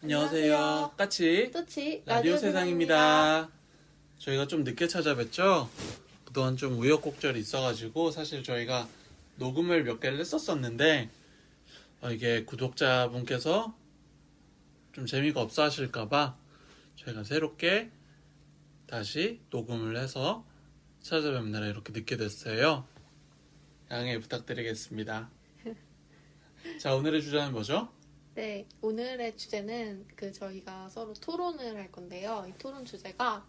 안녕하세요. 까치 또치 라디오 세상입니다. 저희가 좀 늦게 찾아뵙죠? 그동안 좀 우여곡절이 있어가지고 사실 저희가 녹음을 몇 개를 했었었는데 이게 구독자분께서 좀 재미가 없어 하실까봐 저희가 새롭게 다시 녹음을 해서 찾아뵙느라 이렇게 늦게 됐어요. 양해 부탁드리겠습니다. 자, 오늘의 주제는 뭐죠? 네, 오늘의 주제는 저희가 서로 토론을 할 건데요. 이 토론 주제가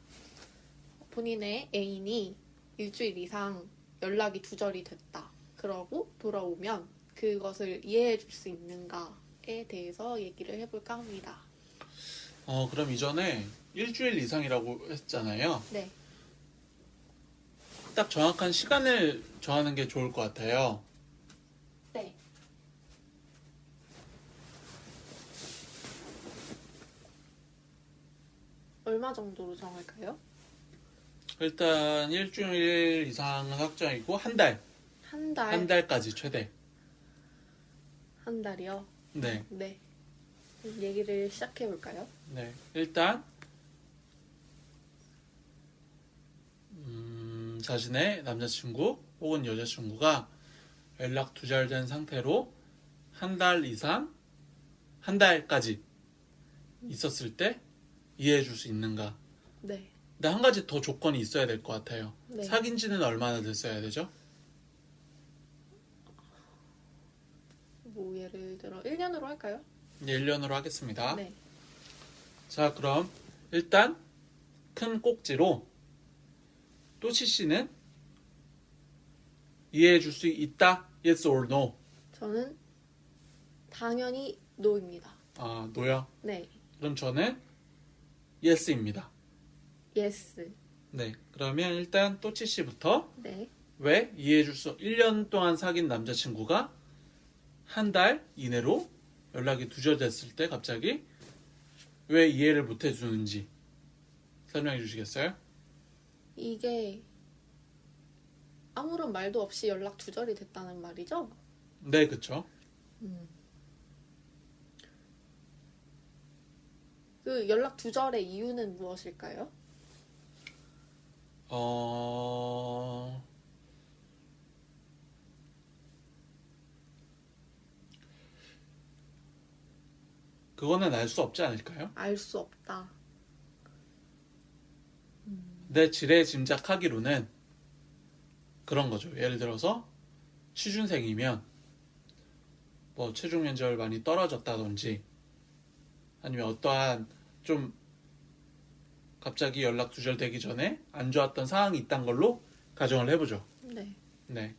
본인의 애인이 일주일 이상 연락이 두절이 됐다. 그러고 돌아오면 그것을 이해해 줄 수 있는가에 대해서 얘기를 해볼까 합니다. 그럼 이전에 일주일 이상이라고 했잖아요. 네, 딱 정확한 시간을 정하는 게 좋을 것 같아요. 네. 얼마 정도로 정할까요? 일단 일주일 이상은 확정이고 한 달, 한 달, 한 달까지 최대. 한 달이요? 네, 네. 얘기를 시작해 볼까요? 네. 일단 자신의 남자친구 혹은 여자친구가 연락 두절된 상태로 한 달 이상, 한 달까지 있었을 때 이해해 줄 수 있는가? 네. 근데 한 가지 더 조건이 있어야 될 것 같아요. 네. 사귄 지는 얼마나 됐어야 되죠? 뭐 예를 들어 1년으로 할까요? 이제 1년으로 하겠습니다. 네. 자, 그럼 일단 큰 꼭지로 또치 씨는 이해해 줄 수 있다? Yes or no? 저는 당연히 노입니다. 아, 노요? 네. 그럼 저는 Yes입니다. 예스. 네. 그러면 일단 또치 씨부터 네. 왜 이해해 줄 수, 1년 동안 사귄 남자친구가 한 달 이내로 연락이 두절됐을 때 갑자기 왜 이해를 못 해주는지 설명해 주시겠어요? 이게 아무런 말도 없이 연락 두절이 됐다는 말이죠? 네, 그쵸. 그 연락 두절의 이유는 무엇일까요? 어, 그거는 알 수 없지 않을까요? 알 수 없다. 내 지레 짐작하기로는 그런 거죠. 예를 들어서 취준생이면 뭐 체중 면적을 많이 떨어졌다든지 아니면 어떠한 좀 갑자기 연락 두절되기 전에 안 좋았던 상황이 있단 걸로 가정을 해보죠. 네. 네.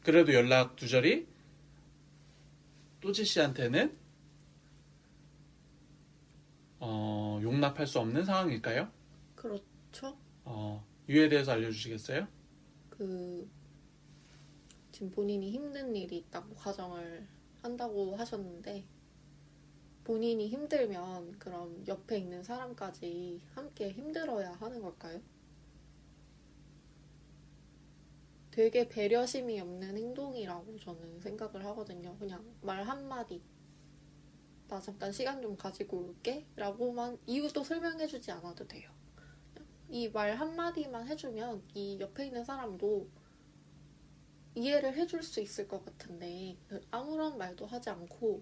그래도 연락 두절이 또지 씨한테는 용납할 수 없는 상황일까요? 그렇죠. 이유에 대해서 알려주시겠어요? 지금 본인이 힘든 일이 있다고 가정을 한다고 하셨는데, 본인이 힘들면 그럼 옆에 있는 사람까지 함께 힘들어야 하는 걸까요? 되게 배려심이 없는 행동이라고 저는 생각을 하거든요. 그냥 말 한마디, 나 잠깐 시간 좀 가지고 올게 라고만 이유도 설명해주지 않아도 돼요. 이 말 한마디만 해주면 이 옆에 있는 사람도 이해를 해줄 수 있을 것 같은데 아무런 말도 하지 않고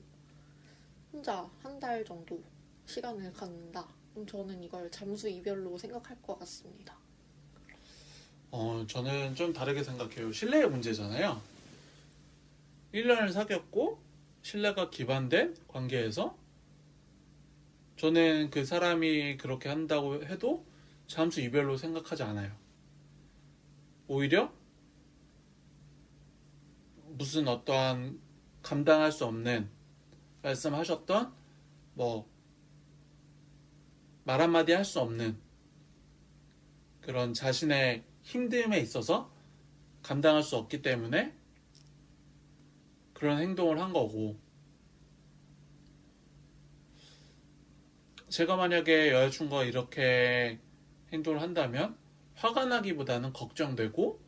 혼자 한 달 정도 시간을 갖는다. 그럼 저는 이걸 잠수 이별로 생각할 것 같습니다. 저는 좀 다르게 생각해요. 신뢰의 문제잖아요. 1년을 사귀었고 신뢰가 기반된 관계에서 저는 그 사람이 그렇게 한다고 해도 잠수 이별로 생각하지 않아요. 오히려 무슨 어떠한 감당할 수 없는 말씀하셨던 뭐 말 한마디 할 수 없는 그런 자신의 힘듦에 있어서 감당할 수 없기 때문에 그런 행동을 한 거고, 제가 만약에 여자친구가 이렇게 행동을 한다면 화가 나기보다는 걱정되고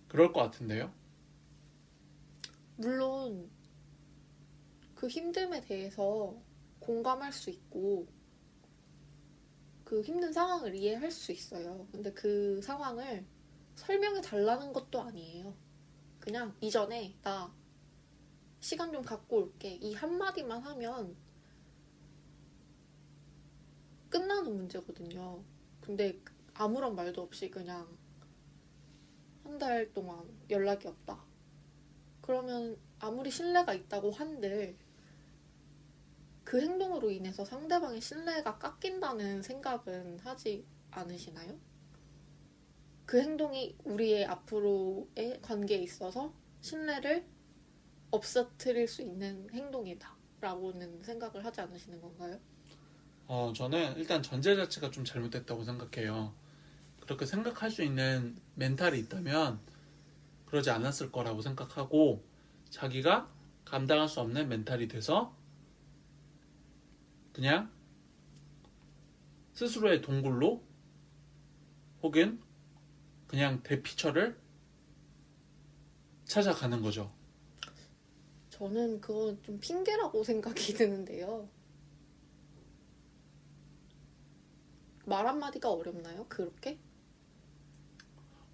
그럴 것 같은데요. 물론 그 힘듦에 대해서 공감할 수 있고 그 힘든 상황을 이해할 수 있어요. 근데 그 상황을 설명해 달라는 것도 아니에요. 그냥 이전에 나 시간 좀 갖고 올게. 이 한마디만 하면 끝나는 문제거든요. 근데 아무런 말도 없이 그냥 한 달 동안 연락이 없다. 그러면 아무리 신뢰가 있다고 한들 그 행동으로 인해서 상대방의 신뢰가 깎인다는 생각은 하지 않으시나요? 그 행동이 우리의 앞으로의 관계에 있어서 신뢰를 없어뜨릴 수 있는 행동이다 라고는 생각을 하지 않으시는 건가요? 저는 일단 전제 자체가 좀 잘못됐다고 생각해요. 그렇게 생각할 수 있는 멘탈이 있다면 그러지 않았을 거라고 생각하고 자기가 감당할 수 없는 멘탈이 돼서 그냥 스스로의 동굴로 혹은 그냥 대피처를 찾아가는 거죠. 저는 그건 좀 핑계라고 생각이 드는데요. 말 한마디가 어렵나요? 그렇게?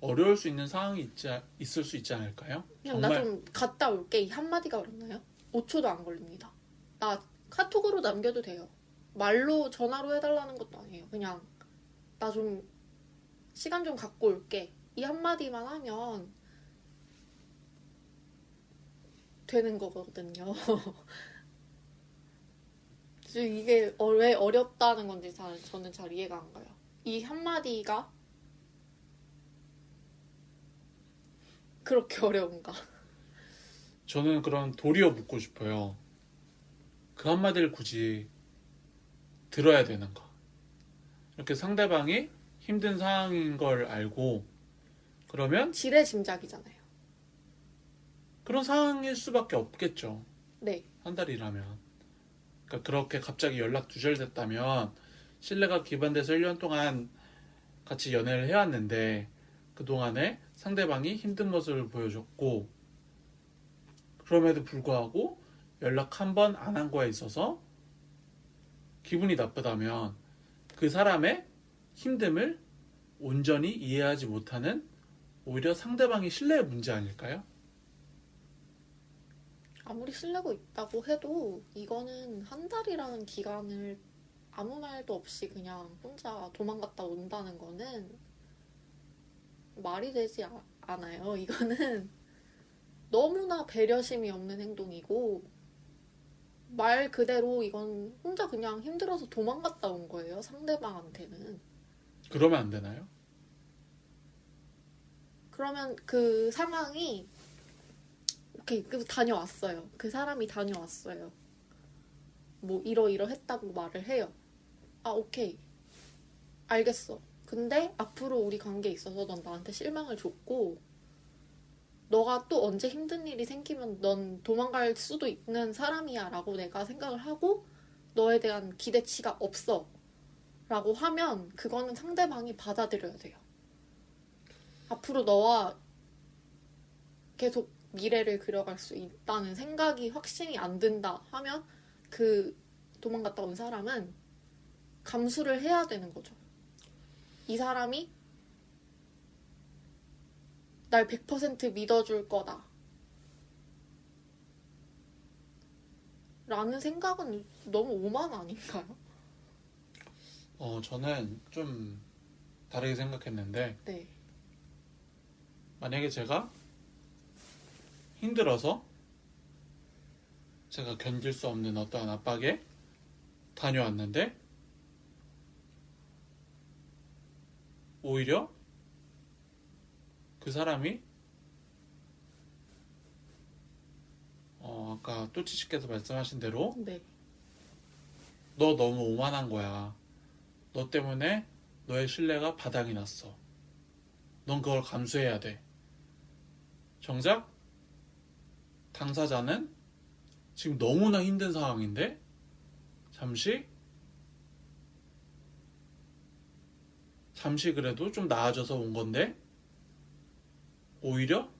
어려울 수 있는 상황이 있을 수 있지 않을까요? 그냥 나 좀 갔다 올게 이 한마디가 어렵나요? 5초도 안 걸립니다. 나 카톡으로 남겨도 돼요. 말로 전화로 해달라는 것도 아니에요. 그냥 나 좀 시간 좀 갖고 올게 이 한마디만 하면 되는 거거든요. 이게 왜 어렵다는 건지 저는 잘 이해가 안 가요. 이 한마디가 그렇게 어려운가? 저는 그럼 도리어 묻고 싶어요. 그 한마디를 굳이 들어야 되는가? 이렇게 상대방이 힘든 상황인 걸 알고 그러면 지레짐작이잖아요. 그런 상황일 수밖에 없겠죠. 네. 한 달이라면. 그러니까 그렇게 갑자기 연락 두절됐다면 신뢰가 기반돼서 1년 동안 같이 연애를 해왔는데 그동안에 상대방이 힘든 모습을 보여줬고 그럼에도 불구하고 연락 한 번 안 한 거에 있어서 기분이 나쁘다면 그 사람의 힘듦을 온전히 이해하지 못하는 오히려 상대방의 신뢰의 문제 아닐까요? 아무리 신뢰가 있다고 해도 이거는 한 달이라는 기간을 아무 말도 없이 그냥 혼자 도망갔다 온다는 거는 말이 되지 않아요. 이거는 너무나 배려심이 없는 행동이고 말 그대로 이건 혼자 그냥 힘들어서 도망갔다 온 거예요. 상대방한테는. 그러면 안 되나요? 그러면 그 상황이 오케이, 그래서 다녀왔어요. 그 사람이 다녀왔어요. 뭐 이러이러했다고 말을 해요. 아, 오케이. 알겠어. 근데 앞으로 우리 관계에 있어서 넌 나한테 실망을 줬고 너가 또 언제 힘든 일이 생기면 넌 도망갈 수도 있는 사람이야 라고 내가 생각을 하고 너에 대한 기대치가 없어 라고 하면 그거는 상대방이 받아들여야 돼요. 앞으로 너와 계속 미래를 그려갈 수 있다는 생각이 확신이 안 든다 하면 그 도망갔다 온 사람은 감수를 해야 되는 거죠. 이 사람이 날 100% 믿어줄 거다 라는 생각은 너무 오만 아닌가요? 저는 좀 다르게 생각했는데 네. 만약에 제가 힘들어서 제가 견딜 수 없는 어떠한 압박에 다녀왔는데 오히려 그 사람이 아까 또치씨께서 말씀하신 대로 네. 너 너무 오만한 거야. 너 때문에 너의 신뢰가 바닥이 났어. 넌 그걸 감수해야 돼. 정작 당사자는 지금 너무나 힘든 상황인데 잠시 그래도 좀 나아져서 온 건데 오히려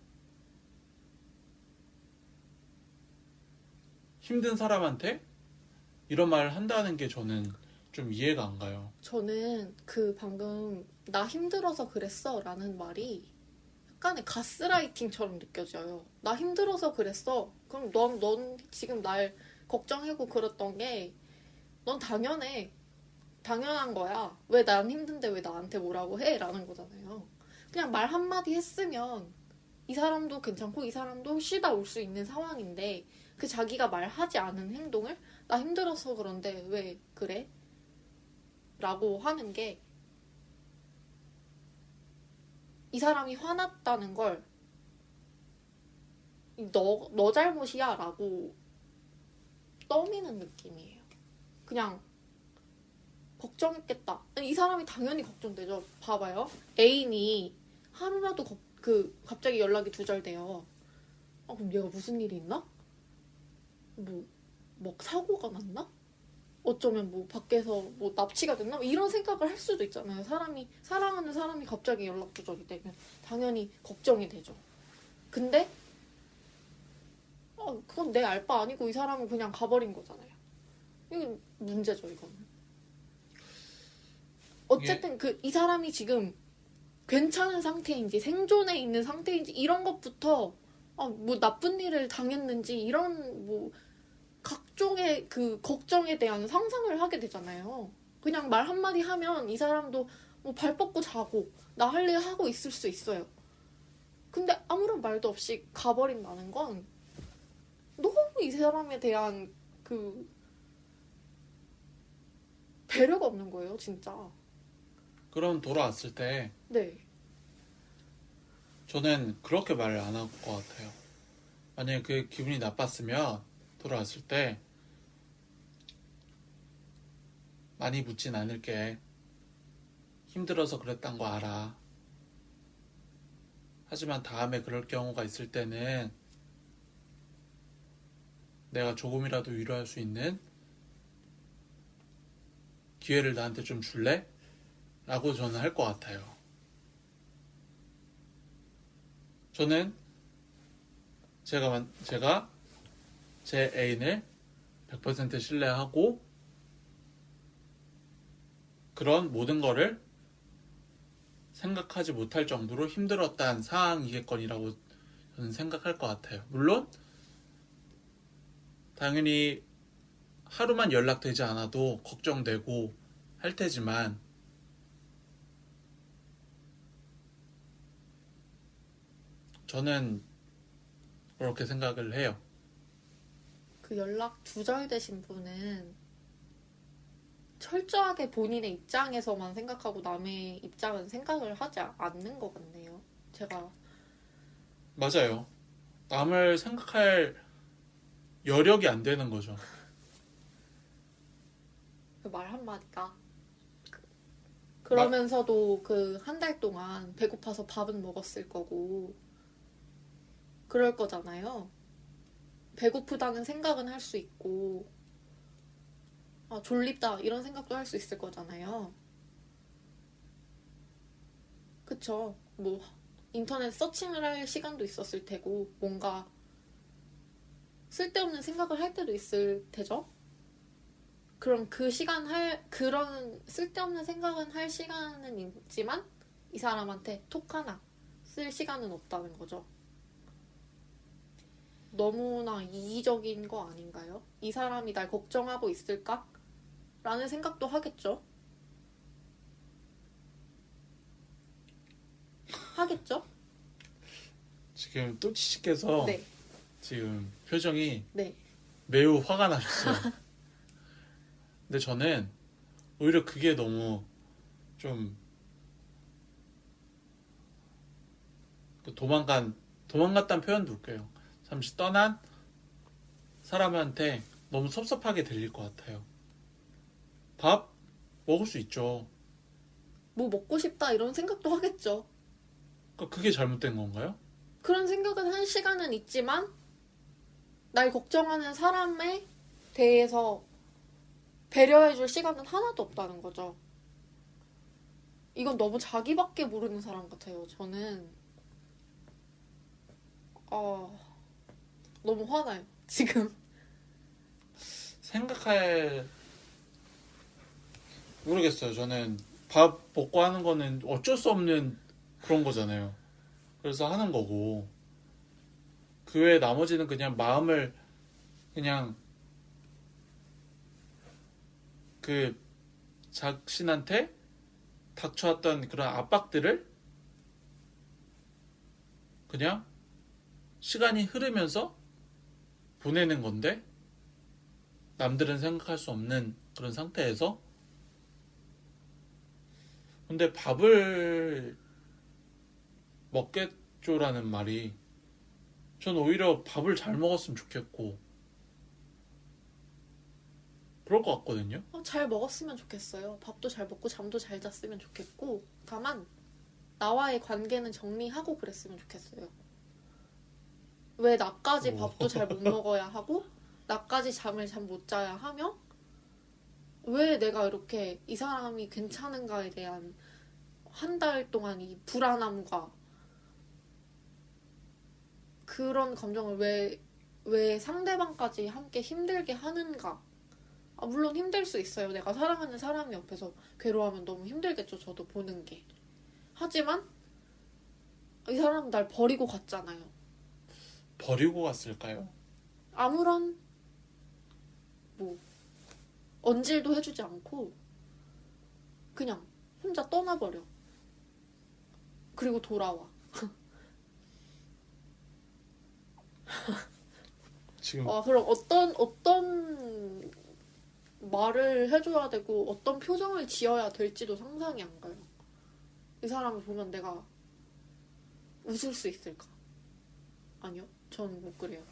힘든 사람한테 이런 말을 한다는 게 저는 좀 이해가 안 가요. 저는 그 방금 나 힘들어서 그랬어 라는 말이 약간의 가스라이팅처럼 느껴져요. 나 힘들어서 그랬어. 그럼 넌 지금 날 걱정하고 그랬던 게 넌 당연해. 당연한 거야. 왜 난 힘든데 왜 나한테 뭐라고 해? 라는 거잖아요. 그냥 말 한마디 했으면 이 사람도 괜찮고 이 사람도 쉬다 올 수 있는 상황인데 그 자기가 말하지 않은 행동을 나 힘들어서 그런데 왜 그래? 라고 하는 게 이 사람이 화났다는 걸 너 잘못이야 라고 떠미는 느낌이에요. 그냥 걱정했겠다. 아니, 이 사람이 당연히 걱정되죠. 봐봐요. 애인이 하루라도 갑자기 연락이 두절돼요. 아, 그럼 얘가 무슨 일이 있나? 뭐 사고가 났나? 어쩌면 뭐 밖에서 뭐 납치가 됐나? 이런 생각을 할 수도 있잖아요. 사랑하는 사람이 갑자기 연락 두절이 되면 당연히 걱정이 되죠. 근데 그건 내 알 바 아니고 이 사람은 그냥 가버린 거잖아요. 이건 문제죠, 이거는. 어쨌든 이 사람이 지금 괜찮은 상태인지 생존해 있는 상태인지 이런 것부터 뭐 나쁜 일을 당했는지 이런 뭐 각종의 그 걱정에 대한 상상을 하게 되잖아요. 그냥 말 한마디 하면 이 사람도 뭐 발 뻗고 자고 나 할 일 하고 있을 수 있어요. 근데 아무런 말도 없이 가버린다는 건 너무 이 사람에 대한 그 배려가 없는 거예요, 진짜. 그럼 돌아왔을 때 네. 저는 그렇게 말을 안 할 것 같아요. 만약에 그 기분이 나빴으면 돌아왔을 때 많이 묻진 않을게. 힘들어서 그랬단 거 알아. 하지만 다음에 그럴 경우가 있을 때는 내가 조금이라도 위로할 수 있는 기회를 나한테 좀 줄래? 라고 저는 할 것 같아요. 저는 제가 제 애인을 100% 신뢰하고 그런 모든 거를 생각하지 못할 정도로 힘들었던 상황이겠거니라고 저는 생각할 것 같아요. 물론 당연히 하루만 연락되지 않아도 걱정되고 할 테지만 저는 그렇게 생각을 해요. 그 연락 두절되신 분은 철저하게 본인의 입장에서만 생각하고 남의 입장은 생각을 하지 않는 것 같네요. 제가 맞아요. 남을 생각할 여력이 안 되는 거죠. 그 말 한마디가 그러면서도 그 한 달 동안 배고파서 밥은 먹었을 거고 그럴 거잖아요. 배고프다는 생각은 할 수 있고 졸립다 이런 생각도 할 수 있을 거잖아요. 그쵸? 뭐 인터넷 서칭을 할 시간도 있었을 테고 뭔가 쓸데없는 생각을 할 때도 있을 테죠? 그럼 그런 쓸데없는 생각은 할 시간은 있지만 이 사람한테 톡 하나 쓸 시간은 없다는 거죠. 너무나 이기적인 거 아닌가요? 이 사람이 날 걱정하고 있을까? 라는 생각도 하겠죠? 하겠죠? 지금 또치씨께서 네. 지금 표정이 네. 매우 화가 나셨어요. 근데 저는 오히려 그게 너무 좀 도망갔다는 표현도 웃겨요. 잠시 떠난 사람한테 너무 섭섭하게 들릴 것 같아요. 밥 먹을 수 있죠. 뭐 먹고 싶다 이런 생각도 하겠죠. 그러니까 그게 잘못된 건가요? 그런 생각은 한 시간은 있지만 날 걱정하는 사람에 대해서 배려해줄 시간은 하나도 없다는 거죠. 이건 너무 자기밖에 모르는 사람 같아요. 저는 너무 화나요. 지금 생각할 모르겠어요. 저는 밥 먹고 하는 거는 어쩔 수 없는 그런 거잖아요. 그래서 하는 거고 그 외에 나머지는 그냥 마음을 그냥 그 자신한테 닥쳐왔던 그런 압박들을 그냥 시간이 흐르면서 보내는 건데 남들은 생각할 수 없는 그런 상태에서 근데 밥을 먹겠죠라는 말이 전 오히려 밥을 잘 먹었으면 좋겠고 그럴 것 같거든요. 잘 먹었으면 좋겠어요. 밥도 잘 먹고 잠도 잘 잤으면 좋겠고 다만 나와의 관계는 정리하고 그랬으면 좋겠어요. 왜 나까지 밥도 잘 못 먹어야 하고 나까지 잠을 잘 못 자야 하며 왜 내가 이렇게 이 사람이 괜찮은가에 대한 한 달 동안 이 불안함과 그런 감정을 왜 상대방까지 함께 힘들게 하는가. 물론 힘들 수 있어요. 내가 사랑하는 사람이 옆에서 괴로워하면 너무 힘들겠죠. 저도 보는 게. 하지만 이 사람은 날 버리고 갔잖아요. 버리고 갔을까요? 아무런 언질도 해주지 않고 그냥 혼자 떠나버려. 그리고 돌아와. 지금 그럼 어떤 말을 해줘야 되고 어떤 표정을 지어야 될지도 상상이 안 가요. 이 사람을 보면 내가 웃을 수 있을까? 아니요. 전 못 그래요.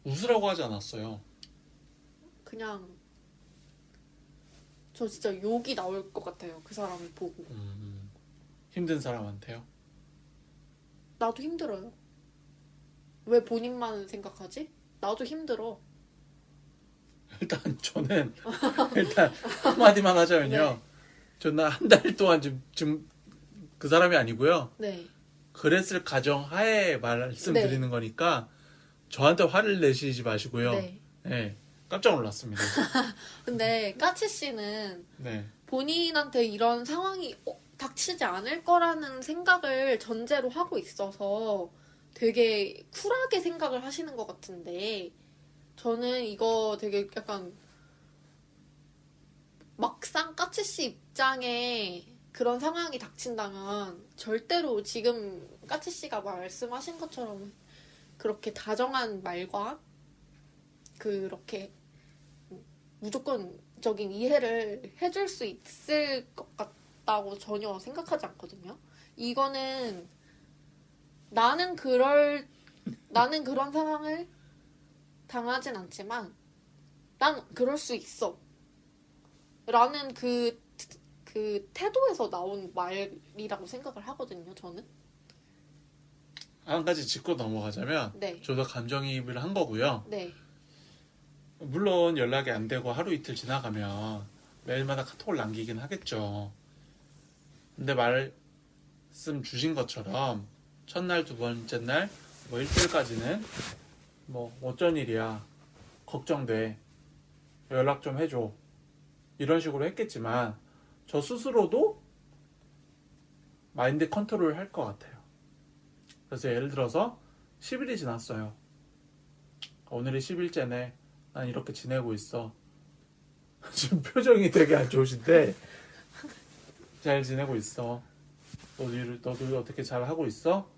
웃으라고 하지 않았어요. 그냥 저 진짜 욕이 나올 것 같아요. 그 사람을 보고. 힘든 사람한테요? 나도 힘들어요. 왜 본인만 생각하지? 나도 힘들어. 일단 저는 일단 한마디만 하자면요. 네. 저는 한 달 동안 지금 그 사람이 아니고요. 네. 그랬을 가정 하에 말씀드리는 네. 거니까 저한테 화를 내시지 마시고요. 네. 네, 깜짝 놀랐습니다. 근데 까치 씨는 네. 본인한테 이런 상황이 닥치지 않을 거라는 생각을 전제로 하고 있어서 되게 쿨하게 생각을 하시는 것 같은데 저는 이거 되게 약간 막상 까치 씨 입장에 그런 상황이 닥친다면 절대로 지금 까치 씨가 말씀하신 것처럼 그렇게 다정한 말과 그렇게 무조건적인 이해를 해줄 수 있을 것 같다고 전혀 생각하지 않거든요. 이거는 나는 그런 상황을 당하진 않지만 난 그럴 수 있어 라는 그 태도에서 나온 말이라고 생각을 하거든요. 저는. 한 가지 짚고 넘어가자면 네. 저도 감정이입을 한 거고요. 네. 물론 연락이 안 되고 하루 이틀 지나가면 매일마다 카톡을 남기긴 하겠죠. 근데 말씀 주신 것처럼 첫날, 두 번째 날, 일주일까지는 어쩐 일이야, 걱정돼, 연락 좀 해줘, 이런 식으로 했겠지만 저 스스로도 마인드 컨트롤을 할 것 같아요. 그래서 예를 들어서 10일이 지났어요. 오늘이 10일째네. 난 이렇게 지내고 있어. 지금 표정이 되게 안 좋으신데 잘 지내고 있어. 너도 어떻게 잘 하고 있어?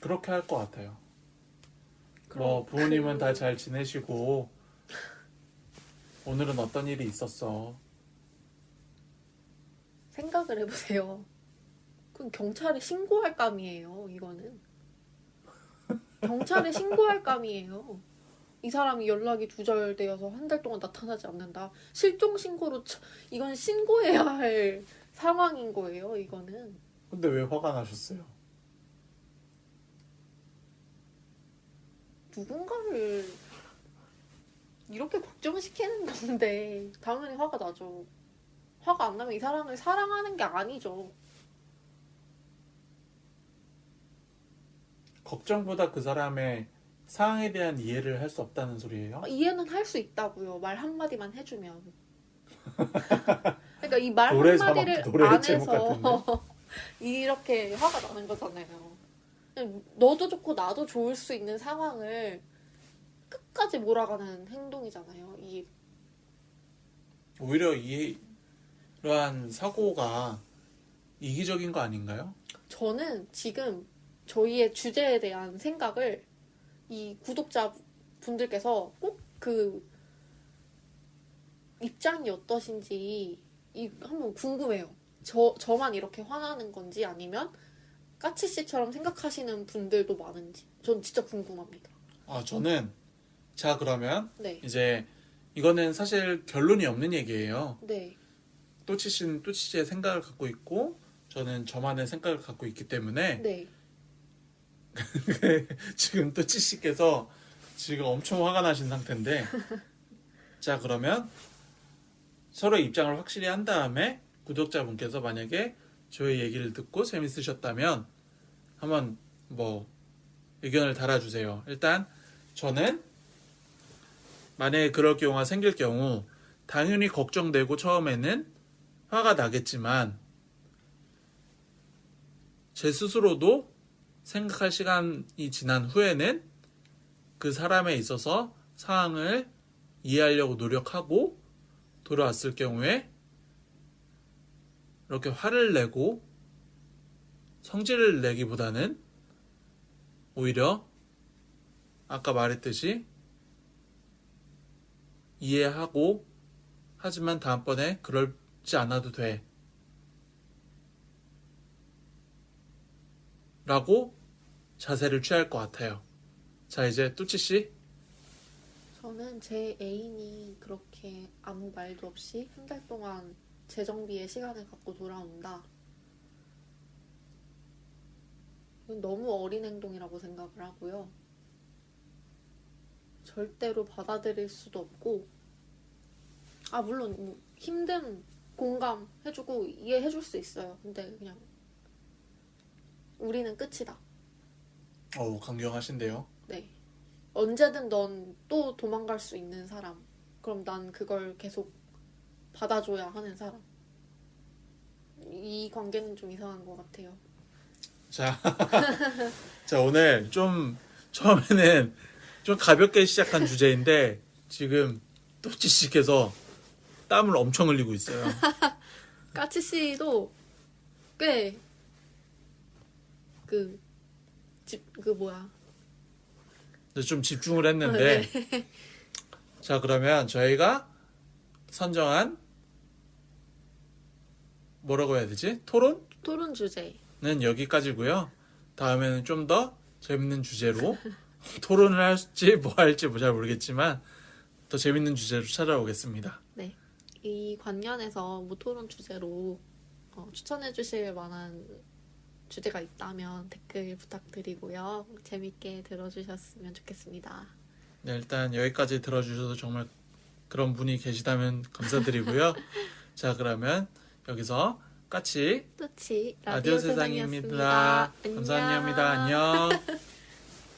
그렇게 할 것 같아요. 부모님은 다 잘 지내시고 오늘은 어떤 일이 있었어? 생각을 해보세요. 그럼 경찰에 신고할 감이에요. 이거는. 경찰에 신고할 감이에요. 이 사람이 연락이 두절되어서 한 달 동안 나타나지 않는다. 실종 신고로 이건 신고해야 할 상황인 거예요. 이거는. 근데 왜 화가 나셨어요? 누군가를 이렇게 걱정시키는 건데 당연히 화가 나죠. 화가 안 나면 이 사람을 사랑하는 게 아니죠. 걱정보다 그 사람의 상황에 대한 이해를 할 수 없다는 소리예요? 이해는 할 수 있다고요. 말 한마디만 해주면. 그러니까 이 말 노래 한마디를 노래 안 제목 해서 이렇게 화가 나는 거잖아요. 그냥 너도 좋고 나도 좋을 수 있는 상황을 끝까지 몰아가는 행동이잖아요. 오히려 이러한 사고가 이기적인 거 아닌가요? 저는 지금 저희의 주제에 대한 생각을 이 구독자 분들께서 꼭 그 입장이 어떠신지 한번 궁금해요. 저만 이렇게 화나는 건지 아니면 까치 씨처럼 생각하시는 분들도 많은지 전 진짜 궁금합니다. 저는 자 그러면 네, 이제 이거는 사실 결론이 없는 얘기예요. 네, 또치 씨는 또치 씨의 생각을 갖고 있고 저는 저만의 생각을 갖고 있기 때문에 네. 지금 또치 씨께서 지금 엄청 화가 나신 상태인데 자 그러면 서로의 입장을 확실히 한 다음에 구독자분께서 만약에 저희 얘기를 듣고 재밌으셨다면 한번 뭐 의견을 달아주세요. 일단 저는 만약에 그럴 경우가 생길 경우 당연히 걱정되고 처음에는 화가 나겠지만 제 스스로도 생각할 시간이 지난 후에는 그 사람에 있어서 상황을 이해하려고 노력하고 돌아왔을 경우에 이렇게 화를 내고 성질을 내기보다는 오히려 아까 말했듯이 이해하고 하지만 다음번에 그러지 않아도 돼 라고 자세를 취할 것 같아요. 자 이제 뚜치씨 저는 제 애인이 그렇게 아무 말도 없이 한 달 동안 재정비의 시간을 갖고 돌아온다. 이건 너무 어린 행동이라고 생각을 하고요. 절대로 받아들일 수도 없고, 물론 뭐 힘든 공감해주고 이해해줄 수 있어요. 근데 그냥 우리는 끝이다. 강경하신데요. 네. 언제든 넌 또 도망갈 수 있는 사람. 그럼 난 그걸 계속 받아줘야 하는 사람. 이 관계는 좀 이상한 것 같아요. 자, 자 오늘 좀 처음에는 좀 가볍게 시작한 주제인데 지금 또치씨께서 땀을 엄청 흘리고 있어요. 까치 씨도 꽤 좀 집중을 했는데 네. 자 그러면 저희가 선정한 뭐라고 해야 되지? 토론은 토론 주제. 여기까지고요. 다음에는 좀 더 재밌는 주제로 토론을 할지 뭐 할지 잘 모르겠지만 더 재밌는 주제로 찾아오겠습니다. 네. 이 관련해서 뭐 토론 주제로 추천해 주실 만한 주제가 있다면 댓글 부탁드리고요. 재밌게 들어주셨으면 좋겠습니다. 네, 일단 여기까지 들어주셔서 정말 그런 분이 계시다면 감사드리고요. 자 그러면 여기서 까치 또치 라디오 세상입니다. 안녕. 감사합니다. 안녕.